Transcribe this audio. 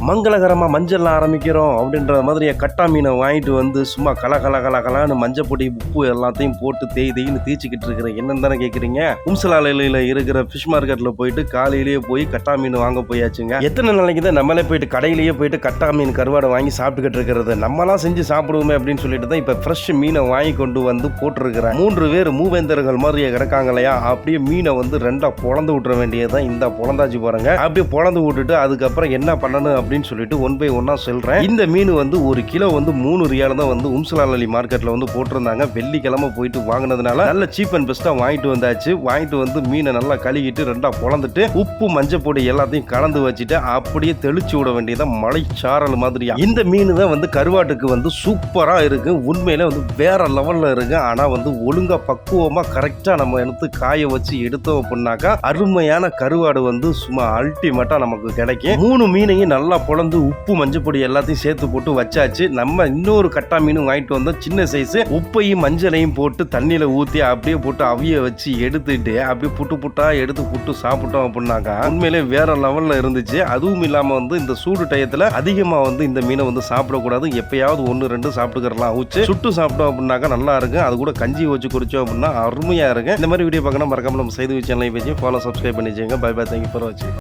மங்களகரமா மஞ்சள் ஆரம்பிக்கிறோம் அப்படின்ற மாதிரி கட்டா மீனை வாங்கிட்டு வந்து சும்மா கலன்னு மஞ்சள் பொடி உப்பு எல்லாத்தையும் போட்டு தேய்ன்னு தேய்ச்சிக்கிட்டு இருக்கிற என்னன்னு தானே கேட்குறீங்க. உம்சலாலையில இருக்கிற ஃபிஷ் மார்க்கெட்ல போயிட்டு காலையிலேயே போய் கட்டா மீன் வாங்க போயாச்சுங்க. எத்தனை நாளைக்கு தான் நம்மளே போயிட்டு கடையிலேயே போயிட்டு கட்டா மீன் கருவாடை வாங்கி சாப்பிட்டுக்கிட்டு இருக்கிறது, நம்மளாம் செஞ்சு சாப்பிடுவோமே அப்படின்னு சொல்லிட்டு தான் இப்போ ஃப்ரெஷ் மீனை வாங்கி கொண்டு வந்து போட்டுருக்கிறேன். 3 பேர் மூவேந்தர்கள் மாதிரியே கிடக்காங்க இல்லையா, அப்படியே மீனை வந்து 2 பொழந்து விட்டுற வேண்டியதுதான். இந்த பொழந்தாச்சு பாருங்க. அப்படியே பொழந்து விட்டுட்டு அதுக்கப்புறம் என்ன பண்ணணும் அப்படின்னு சொல்லிட்டு 1 by 1 சொல்றேன். இந்த மீன் வந்து 1 கிலோ வந்து 3 ரியால் தான் வந்து உம்சலாலி மார்க்கெட்ல வந்து போட்டிருந்தாங்க. வெள்ளிக்கிழமை போயிட்டு வாங்கினதுனால நல்ல சீப் அண்ட் பெஸ்டா வாங்கிட்டு வந்தாச்சு. வாங்கிட்டு வந்து மீனை நல்லா கழுகிட்டு 2 பொழந்துட்டு உப்பு மஞ்சள் பொடி எல்லாத்தையும் கலந்து வச்சுட்டு அப்படியே தெளிச்சு விட வேண்டியதான் மலைச்சாரல் மாதிரியா. இந்த மீன் தான் வந்து கருவாட்டுக்கு வந்து சூப்பரா இருக்கு. உண்மையில வந்து வேற லெவல்ல இருக்கு. ஆனா வந்து ஒழுங்கா பக்குவமா கரெக்டா நம்ம எடுத்து காய வச்சு எடுத்தோம் அப்படின்னாக்கா அருமையான கருவாடு வந்து சும்மா அல்டிமேட்டா நமக்கு கிடைக்கும். 3 மீனையும் நல்லா பொழந்து உப்பு மஞ்சள் பொடி எல்லாத்தையும் சேர்த்து போட்டு வச்சாச்சு. நம்ம இன்னொரு கட்டா மீனும் வாங்கிட்டு வந்தோம், சின்ன சைஸ். உப்பையும் மஞ்சளையும் போட்டு தண்ணியில ஊற்றி அப்படியே போட்டு அவிய வச்சு எடுத்துட்டு அப்படியே புட்டா எடுத்து புட்டு சாப்பிட்டோம் அப்படின்னாக்கா உண்மையிலே வேற லெவல்ல இருந்துச்சு. அதுவும் இல்லாம வந்து இந்த சூடு டயத்துல அதிகமா வந்து இந்த மீனை வந்து சாப்பிடக்கூடாது. எப்பயாவது 1-2 சாப்பிட்டுக்கலாம். அவிச்சு சுட்டு சாப்பிட்டோம் அப்படின்னாக்கா நல்லா இருக்கு. அது கூட கஞ்சி வச்சு குடிச்சோம் அப்படின்னா அருமையா இருக்கு. இந்த மாதிரி வீடியோ பார்க்கணும் மறக்காம நம்ம செய்தி சேனலை பேசி ஃபாலோ சப்ஸ்கிரைப் பண்ணி வச்சுங்க. பை பை, தேங்க்யூ ஃபார் வாட்சிங்.